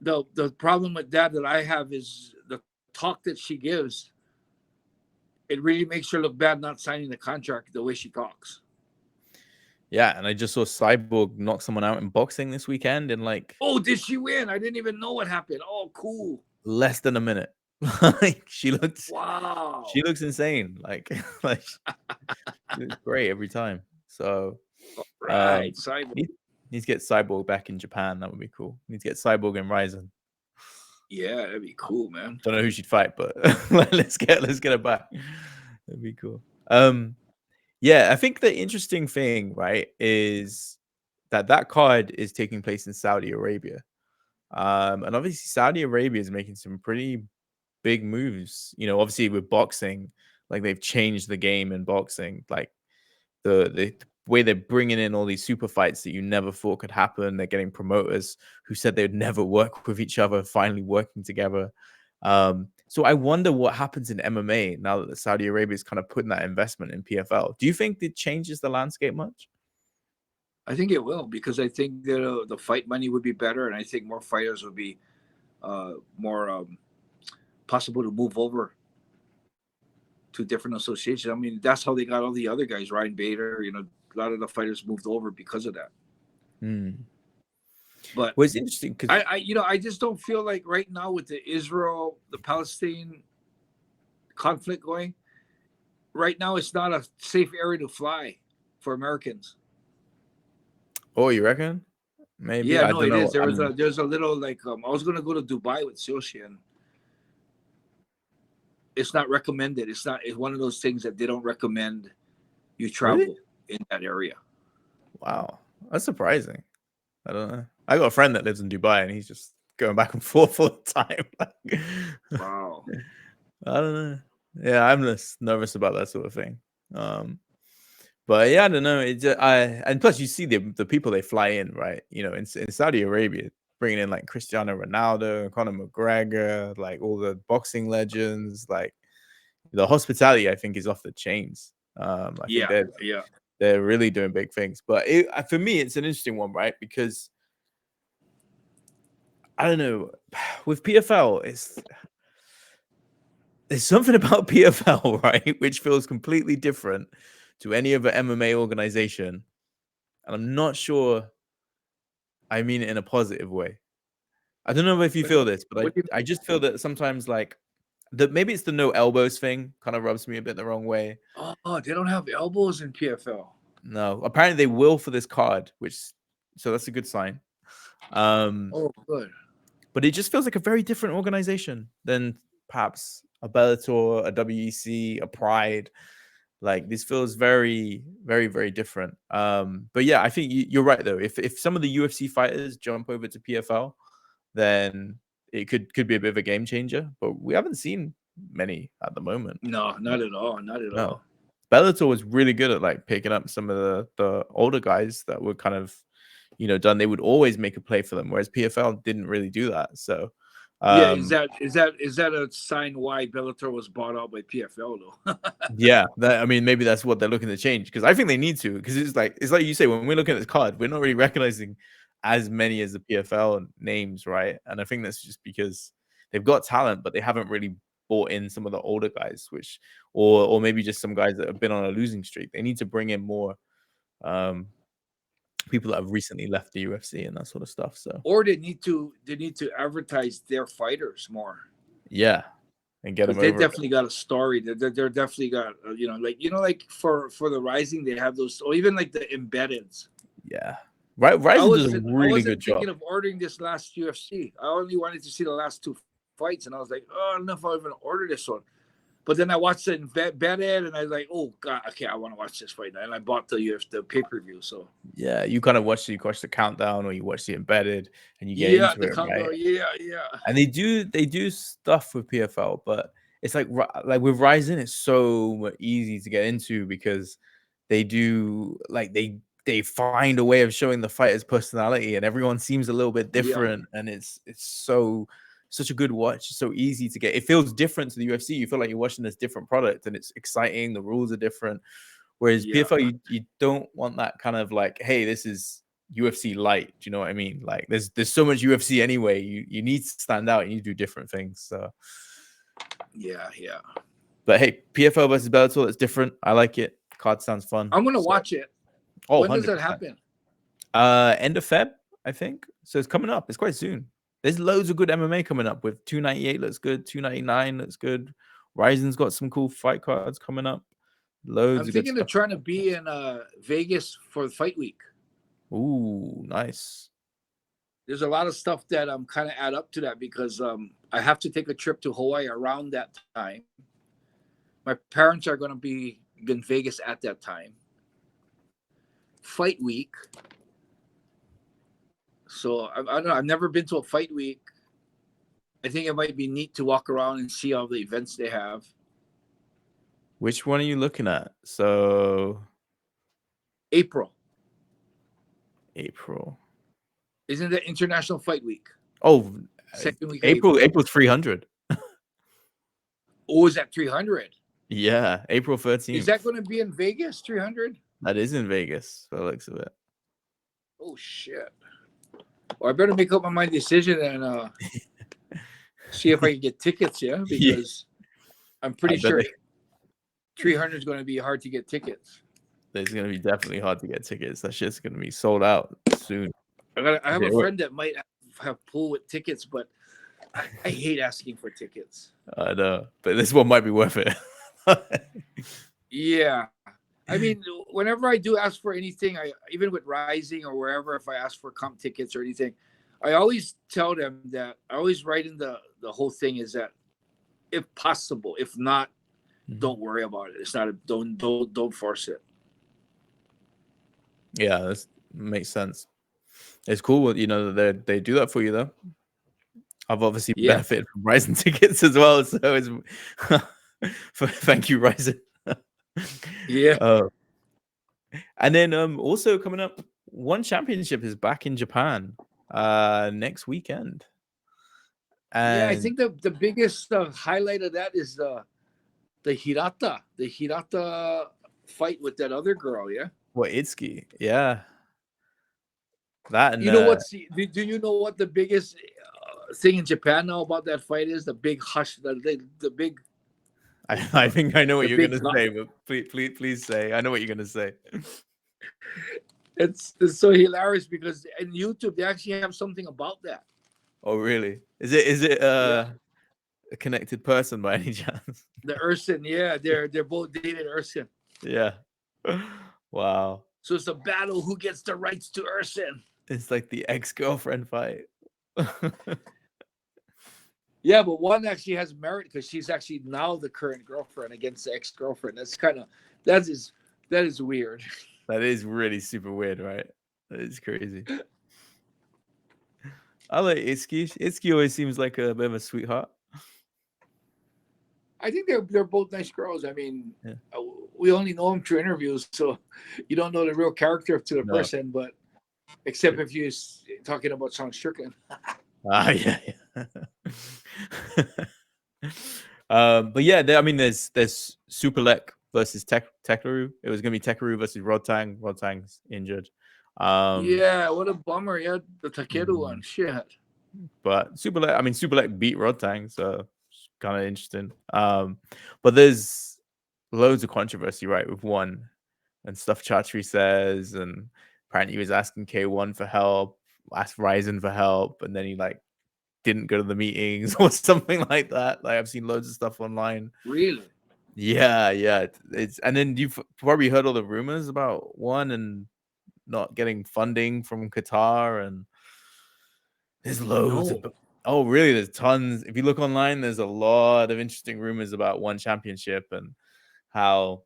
[SPEAKER 1] the problem with that I have is the talk that she gives. It really makes her look bad not signing the contract the way she talks.
[SPEAKER 3] Yeah, and I just saw Cyborg knock someone out in boxing this weekend in like...
[SPEAKER 1] Oh, did she win? I didn't even know what happened. Oh, cool.
[SPEAKER 3] Less than a minute. Like, she looks insane. Like it's great every time. So
[SPEAKER 1] right, Cyborg
[SPEAKER 3] needs to get Cyborg back in Japan. That would be cool. Needs to get Cyborg in Ryzen.
[SPEAKER 1] Yeah, that'd be cool, man.
[SPEAKER 3] Don't know who she'd fight, but let's get her back. That'd be cool. Yeah, I think the interesting thing, right, is that card is taking place in Saudi Arabia. And obviously Saudi Arabia is making some pretty big moves. You know, obviously with boxing, like they've changed the game in boxing. Like the way they're bringing in all these super fights that you never thought could happen. They're getting promoters who said they'd never work with each other, finally working together. So I wonder what happens in MMA now that Saudi Arabia is kind of putting that investment in PFL. Do you think it changes the landscape much?
[SPEAKER 1] I think it will, because I think that the fight money would be better, and I think more fighters would be more possible to move over to different associations. I mean, that's how they got all the other guys, Ryan Bader. You know, a lot of the fighters moved over because of that. But
[SPEAKER 3] it's interesting because
[SPEAKER 1] I just don't feel like right now with the Palestine conflict going, right now it's not a safe area to fly for Americans.
[SPEAKER 3] Oh, you reckon? Maybe.
[SPEAKER 1] Yeah, no, it is. There's a little like I was gonna go to Dubai with Soshi, and it's not recommended. It's one of those things that they don't recommend you travel in that area.
[SPEAKER 3] Wow, that's surprising. I don't know. I got a friend that lives in Dubai, and he's just going back and forth all the time.
[SPEAKER 1] Wow.
[SPEAKER 3] I don't know. Yeah, I'm just nervous about that sort of thing. But But yeah, I don't know. And plus you see the people they fly in, right? You know, in Saudi Arabia, bringing in like Cristiano Ronaldo, Conor McGregor, like all the boxing legends, like the hospitality, I think, is off the chains. I think they're really doing big things. But for me, it's an interesting one, right? Because I don't know, with PFL, there's something about PFL, right, which feels completely different to any other MMA organization, and I'm not sure I mean it in a positive way. I don't know if you feel this, but I just feel that sometimes, like, maybe it's the no elbows thing kind of rubs me a bit the wrong way.
[SPEAKER 1] Oh, they don't have elbows in PFL.
[SPEAKER 3] No, apparently they will for this card, so that's a good sign.
[SPEAKER 1] Oh, good.
[SPEAKER 3] But it just feels like a very different organization than perhaps a Bellator, a WEC, a Pride. Like, this feels very, very, very different. But yeah, I think you're right though. If some of the UFC fighters jump over to PFL, then it could be a bit of a game changer. But we haven't seen many at the moment.
[SPEAKER 1] No, not at all. Not at all.
[SPEAKER 3] Bellator was really good at like picking up some of the older guys that were kind of, you know, done. They would always make a play for them, whereas PFL didn't really do that. So
[SPEAKER 1] yeah, is that a sign why Bellator was bought out by PFL though?
[SPEAKER 3] Yeah, I mean, maybe that's what they're looking to change, because I think they need to, because it's like you say, when we're looking at this card, we're not really recognizing as many as the PFL names, right? And I think that's just because they've got talent, but they haven't really brought in some of the older guys, or maybe just some guys that have been on a losing streak. They need to bring in more people that have recently left the UFC and that sort of stuff. So,
[SPEAKER 1] or they need to advertise their fighters more.
[SPEAKER 3] Yeah, and get them over.
[SPEAKER 1] They definitely got a story. They're definitely got like for the Rising, they have those, or even like the embeddeds.
[SPEAKER 3] Yeah, right. Rising does a really good job.
[SPEAKER 1] I was thinking of ordering this last UFC. I only wanted to see the last 2 fights, and I was like, oh, I don't know if I'll even order this one. But then I watched it embedded, and I was like, oh god, okay, I want to watch this fight now. And I bought the pay-per-view. So
[SPEAKER 3] yeah, you kind of watch the countdown, or you watch the embedded, and you get into it, right?
[SPEAKER 1] Yeah.
[SPEAKER 3] And they do stuff with PFL, but it's like with Rising, it's so easy to get into, because they do they find a way of showing the fighter's personality, and everyone seems a little bit different, and it's such a good watch. It's so easy to get. It feels different to the UFC. You feel like you're watching this different product, and it's exciting. The rules are different. Whereas PFL, you don't want that kind of like, hey, this is UFC light. Do you know what I mean? Like, there's so much UFC anyway. You need to stand out. You need to do different things. So
[SPEAKER 1] yeah.
[SPEAKER 3] But hey, PFL versus Bellator, that's different. I like it. Card sounds fun.
[SPEAKER 1] I'm gonna watch it.
[SPEAKER 3] Oh,
[SPEAKER 1] when
[SPEAKER 3] 100%.
[SPEAKER 1] does that happen?
[SPEAKER 3] End of Feb, I think. So it's coming up. It's quite soon. There's loads of good MMA coming up. With 298 looks good, 299 looks good. Rising's got some cool fight cards coming up. Loads.
[SPEAKER 1] I'm thinking of trying to be in Vegas for Fight Week.
[SPEAKER 3] Ooh, nice.
[SPEAKER 1] There's a lot of stuff that I'm kind of add up to that, because I have to take a trip to Hawaii around that time. My parents are going to be in Vegas at that time. Fight Week. So I don't know. I've never been to a Fight Week. I think it might be neat to walk around and see all the events they have.
[SPEAKER 3] Which one are you looking at? So
[SPEAKER 1] April.
[SPEAKER 3] Isn't
[SPEAKER 1] it International Fight Week?
[SPEAKER 3] Oh,
[SPEAKER 1] second week.
[SPEAKER 3] April 300.
[SPEAKER 1] Oh, is that 300?
[SPEAKER 3] Yeah, April 13th.
[SPEAKER 1] Is that going to be in Vegas? 300?
[SPEAKER 3] That is in Vegas, by the looks of it.
[SPEAKER 1] Oh shit! Well, I better make up my decision and see if I can get tickets. Yeah, because I'm pretty sure 300 is going to be hard to get tickets.
[SPEAKER 3] It's going to be definitely hard to get tickets. That shit's going to be sold out soon.
[SPEAKER 1] I have a friend that might have pull with tickets, but I hate asking for tickets.
[SPEAKER 3] I know, but this one might be worth it.
[SPEAKER 1] Yeah. I mean, whenever I do ask for anything, even with Rising or wherever, if I ask for comp tickets or anything, I always tell them that I always write in the whole thing is that if possible, if not, don't worry about it. It's not don't force it.
[SPEAKER 3] Yeah, that makes sense. It's cool, you know, that they do that for you though. I've obviously benefited from Rising tickets as well, so it's thank you, Rising.
[SPEAKER 1] Yeah.
[SPEAKER 3] And then also coming up, One Championship is back in Japan next weekend.
[SPEAKER 1] Yeah, I
[SPEAKER 3] And
[SPEAKER 1] think the biggest highlight of that is the Hirata fight with that other girl. Yeah.
[SPEAKER 3] what Itsuki, yeah. That and
[SPEAKER 1] You know what's do you know what the biggest thing in Japan now about that fight is? The big hush, the big.
[SPEAKER 3] I think I know what
[SPEAKER 1] the
[SPEAKER 3] you're
[SPEAKER 1] big
[SPEAKER 3] gonna say, but please say. I know what you're gonna say.
[SPEAKER 1] It's so hilarious because in YouTube they actually have something about that.
[SPEAKER 3] Oh really? Is it
[SPEAKER 1] Yeah.
[SPEAKER 3] a connected person by any chance?
[SPEAKER 1] The Ursin, yeah, they're both dated Ursin.
[SPEAKER 3] Yeah. Wow.
[SPEAKER 1] So it's a battle who gets the rights to Ursin.
[SPEAKER 3] It's like the ex-girlfriend fight.
[SPEAKER 1] Yeah, but one actually has merit because she's actually now the current girlfriend against the ex-girlfriend. That is weird.
[SPEAKER 3] That is really super weird, right? That is crazy. I like Itsuki. Itsuki always seems like a bit of a sweetheart.
[SPEAKER 1] I think they're both nice girls. I mean,
[SPEAKER 3] Yeah.
[SPEAKER 1] We only know them through interviews, so you don't know the real character to the person. But except if you're talking about Sean Strickland.
[SPEAKER 3] Yeah. But yeah, I mean, there's Superlek versus Tekeru. It was gonna be Tekeru versus Rodtang. Rodtang's injured.
[SPEAKER 1] Yeah, what a bummer. Yeah, the Takeru one. Shit.
[SPEAKER 3] But Superlek beat Rodtang, so it's kind of interesting. But there's loads of controversy, right, with one and stuff Chatri says, and apparently he was asking K1 for help, asked Ryzen for help, and then he like didn't go to the meetings or something like that. Like I've seen loads of stuff online.
[SPEAKER 1] Really?
[SPEAKER 3] Yeah. It's and then you've probably heard all the rumors about one and not getting funding from Qatar, and there's loads of really there's tons. If you look online, there's a lot of interesting rumors about One Championship and how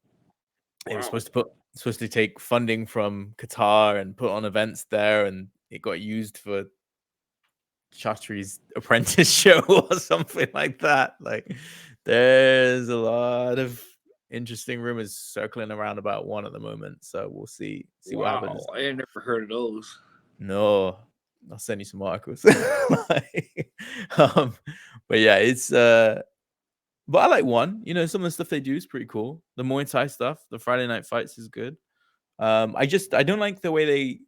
[SPEAKER 3] it was supposed to take funding from Qatar and put on events there, and it got used for Chatri's apprentice show or something like that. Like there's a lot of interesting rumors circling around about one at the moment, so we'll see what happens.
[SPEAKER 1] I had never heard of those.
[SPEAKER 3] No, I'll send you some articles. But yeah, it's but I like one. You know, some of the stuff they do is pretty cool. The Muay Thai stuff, the Friday night fights is good. I don't like the way they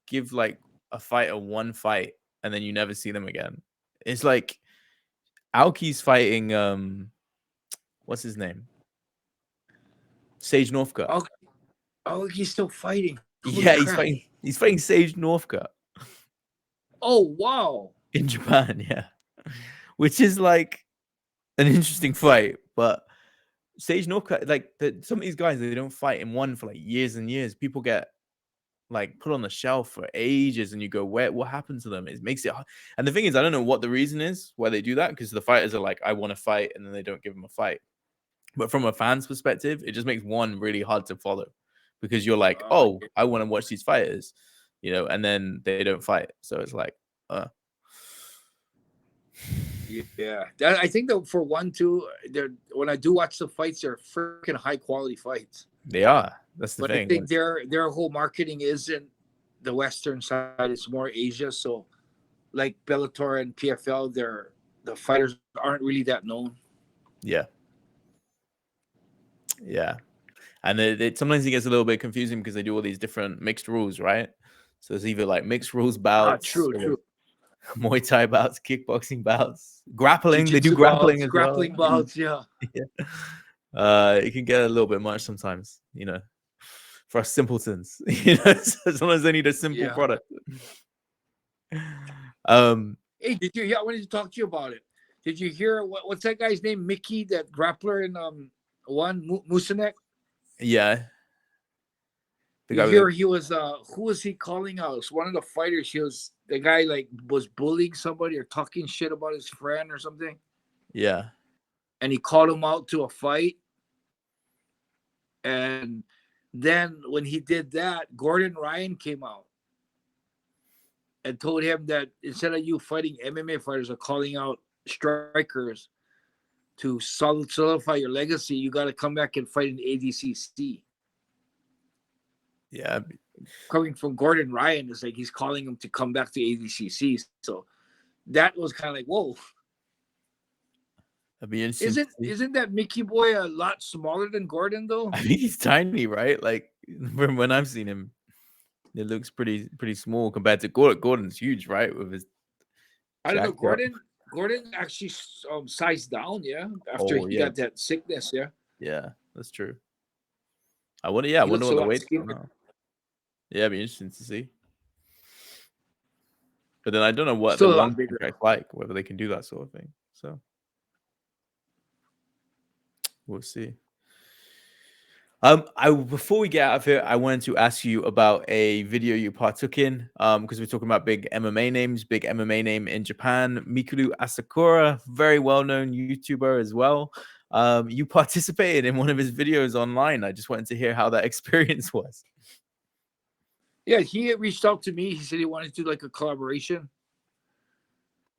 [SPEAKER 3] give like a fighter one fight and then you never see them again. It's like Aoki's fighting what's his name? Sage Northcutt.
[SPEAKER 1] Oh, he's still fighting.
[SPEAKER 3] Yeah, he's fighting Sage Northcutt.
[SPEAKER 1] Oh wow.
[SPEAKER 3] In Japan, yeah. Which is like an interesting fight, but Sage Northcutt, like some of these guys, they don't fight in one for like years and years. People get like put on the shelf for ages, and you go, what happened to them? It makes it hard. And the thing is, I don't know what the reason is why they do that, because the fighters are like, I want to fight, and then they don't give them a fight. But from a fan's perspective, it just makes one really hard to follow, because you're like, oh, I want to watch these fighters, you know, and then they don't fight. So it's like,
[SPEAKER 1] yeah. I think that for one, too, when I do watch the fights, they're freaking high quality fights.
[SPEAKER 3] They are. That's the thing.
[SPEAKER 1] I think their whole marketing isn't the Western side; it's more Asia. So, like Bellator and PFL, the fighters aren't really that known.
[SPEAKER 3] Yeah. And sometimes it gets a little bit confusing because they do all these different mixed rules, right? So it's either like mixed rules bouts,
[SPEAKER 1] true.
[SPEAKER 3] Muay Thai bouts, kickboxing bouts, grappling.
[SPEAKER 1] Jiu-jitsu
[SPEAKER 3] they do grappling as well.
[SPEAKER 1] Grappling bouts, yeah.
[SPEAKER 3] It can get a little bit much sometimes, you know, for us simpletons. You know, sometimes they need a simple product.
[SPEAKER 1] Hey, did you? Yeah, I wanted to talk to you about it. Did you hear what's that guy's name? Mickey, that grappler in Musanek?
[SPEAKER 3] Yeah.
[SPEAKER 1] He was who was he calling out? One of the fighters. The guy like was bullying somebody or talking shit about his friend or something.
[SPEAKER 3] Yeah.
[SPEAKER 1] And he called him out to a fight. And then when he did that, Gordon Ryan came out and told him that instead of you fighting MMA fighters or calling out strikers to solidify your legacy, you got to come back and fight in ADCC.
[SPEAKER 3] Yeah.
[SPEAKER 1] Coming from Gordon Ryan, is like he's calling him to come back to ADCC. So that was kind of like, whoa.
[SPEAKER 3] That'd be interesting.
[SPEAKER 1] Isn't that Mickey boy a lot smaller than Gordon though?
[SPEAKER 3] I think he's tiny, right? Like from when I've seen him, it looks pretty small compared to Gordon. Gordon's huge, right? With his
[SPEAKER 1] I don't know. Gordon actually sized down, yeah, after he got that sickness, yeah.
[SPEAKER 3] Yeah, that's true. I wonder what the weight. Yeah, it'd be interesting to see. But then I don't know what the long contract's like, whether they can do that sort of thing. So we'll see. Before we get out of here, I wanted to ask you about a video you partook in, because we're talking about big MMA names, big MMA name in Japan, Mikuru Asakura, very well-known YouTuber as well. You participated in one of his videos online. I just wanted to hear how that experience was.
[SPEAKER 1] Yeah, he reached out to me. He said he wanted to do like a collaboration.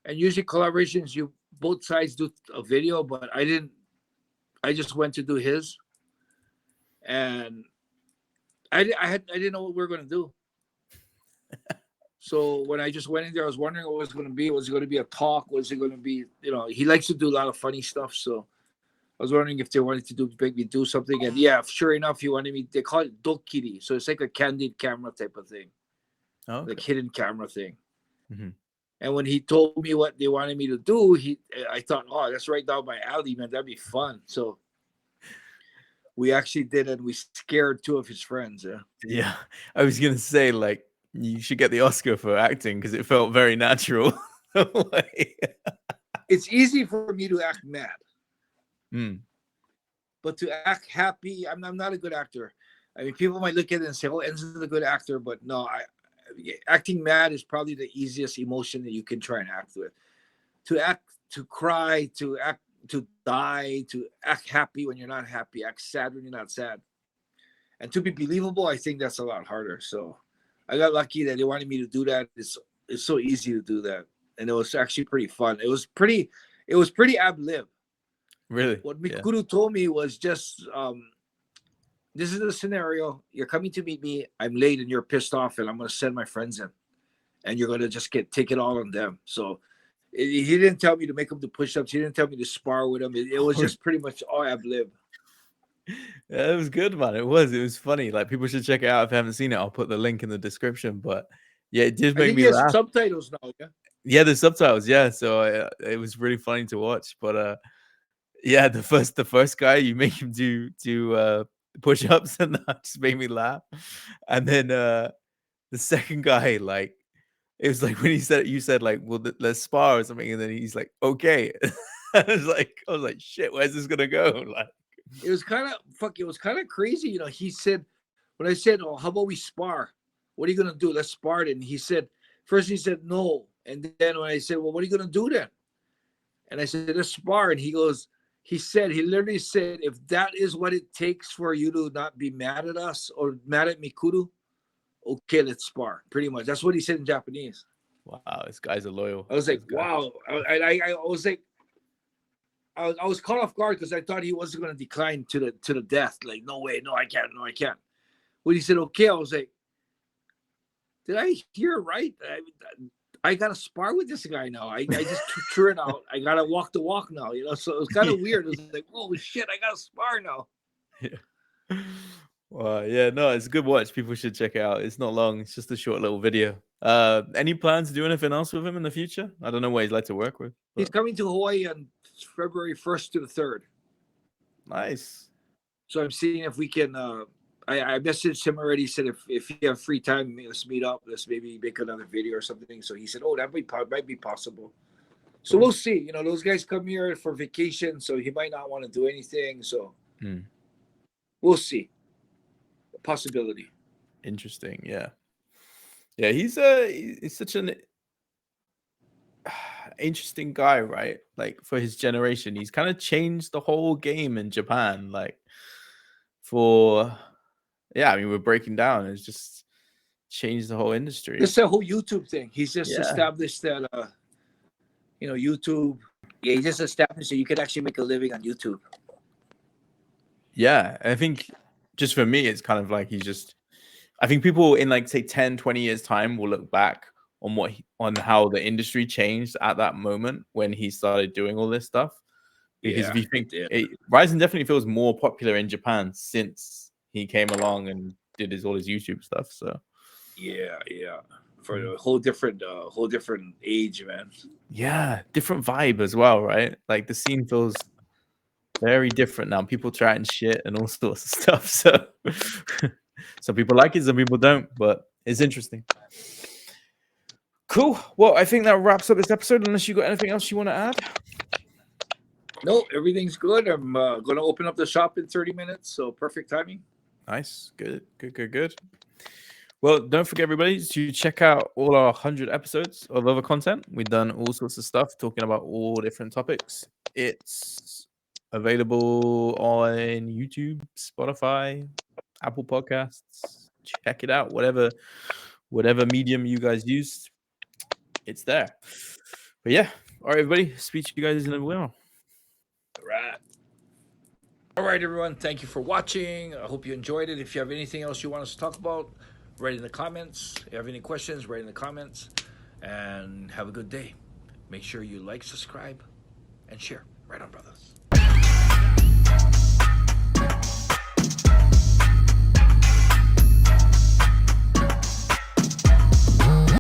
[SPEAKER 1] And usually collaborations, both sides do a video, but I didn't. I just went to do his. And I didn't know what we were going to do. So when I just went in there, I was wondering what it was going to be. Was it going to be a talk? Was it going to be, he likes to do a lot of funny stuff. So I was wondering if they wanted to make me do something. And yeah, sure enough, he wanted me, they call it dokiri. So it's like a candid camera type of thing. Oh, okay. Like hidden camera thing. Mm-hmm. And when he told me what they wanted me to do, I thought, oh, that's right down my alley, man. That'd be fun. So we actually did, and we scared two of his friends.
[SPEAKER 3] Yeah. I was going to say, like, you should get the Oscar for acting because it felt very natural.
[SPEAKER 1] It's easy for me to act mad. But to act happy, I'm not a good actor. I mean, people might look at it and say, oh, Enson's a good actor. But no, acting mad is probably the easiest emotion that you can try and act with. To act, to cry, to act, to die, to act happy when you're not happy, act sad when you're not sad. And to be believable, I think that's a lot harder. So I got lucky that they wanted me to do that. It's so easy to do that. And it was actually pretty fun. It was pretty ab lib.
[SPEAKER 3] Really?
[SPEAKER 1] What Mikuru told me was just, this is the scenario. You're coming to meet me. I'm late and you're pissed off and I'm going to send my friends in. And you're going to just take it all on them. So he didn't tell me to make them do push-ups. He didn't tell me to spar with them. It was just pretty much all ab lib.
[SPEAKER 3] Yeah, it was good, man. It was funny. Like, people should check it out if you haven't seen it. I'll put the link in the description. But yeah, it did make me laugh.
[SPEAKER 1] Subtitles now, yeah.
[SPEAKER 3] Yeah, there's subtitles. Yeah, so it was really funny to watch. But yeah, the first guy, you make him do push-ups, and that just made me laugh. And then the second guy, like, it was like when you said like, well, let's spar or something, and then he's like, okay. I was like, shit, where's this gonna go? Like,
[SPEAKER 1] it was kind of crazy, He said, when I said, oh, how about we spar? What are you gonna do? Let's spar it. And he said no, and then when I said, well, what are you gonna do then? And I said, let's spar. And he literally said, if that is what it takes for you to not be mad at us or mad at Mikuru, okay, let's spar. Pretty much. That's what he said in Japanese.
[SPEAKER 3] Wow, this guy's a loyal.
[SPEAKER 1] I was like, wow. I was like, I was caught off guard because I thought he wasn't going to decline to the death. Like, no way, no, I can't. When he said, okay, I was like, did I hear right? I got to spar with this guy now. I just threw it out. I got to walk the walk now, So it was kind of weird. It was like, oh, shit, I got to spar now.
[SPEAKER 3] Yeah. Well, yeah, no, it's a good watch. People should check it out. It's not long. It's just a short little video. Any plans to do anything else with him in the future? I don't know what he'd like to work with. But...
[SPEAKER 1] He's coming to Hawaii on February 1st to the 3rd.
[SPEAKER 3] Nice.
[SPEAKER 1] So I'm seeing if we can... I messaged him already. Said if you have free time, let's meet up. Let's maybe make another video or something. So he said, "Oh, that might be possible." So we'll see. Those guys come here for vacation, so he might not want to do anything. So we'll see. A possibility.
[SPEAKER 3] Interesting. Yeah. Yeah, he's such an interesting guy, right? Like, for his generation, he's kind of changed the whole game in Japan. Like, yeah, I mean, we're breaking down. It's just changed the whole industry.
[SPEAKER 1] It's the whole YouTube thing. He's just established that, YouTube. Yeah, he just established that you could actually make a living on YouTube.
[SPEAKER 3] Yeah, I think just for me, it's kind of like he's just I think people in like say 10, 20 years time will look back on on how the industry changed at that moment when he started doing all this stuff. Because if you think Ryzen definitely feels more popular in Japan since he came along and did all his YouTube stuff. So
[SPEAKER 1] yeah, for a whole different age, man.
[SPEAKER 3] Yeah, different vibe as well, right? Like the scene feels very different now. People trying shit and all sorts of stuff. So some people like it, some people don't, but it's interesting. Cool. Well, I think that wraps up this episode. Unless you got anything else you want to add?
[SPEAKER 1] No, everything's good. I'm going to open up the shop in 30 minutes, so perfect timing.
[SPEAKER 3] Nice. Good. Well, don't forget, everybody, to check out all our 100 episodes of other content. We've done all sorts of stuff talking about all different topics. It's available on YouTube, Spotify, Apple Podcasts. Check it out. Whatever medium you guys use, it's there. But yeah, all right, everybody. Speak to you guys in a while.
[SPEAKER 1] All right, everyone. Thank you for watching. I hope you enjoyed it. If you have anything else you want us to talk about, write in the comments. If you have any questions, write in the comments. And have a good day. Make sure you like, subscribe, and share. Right on, brothers.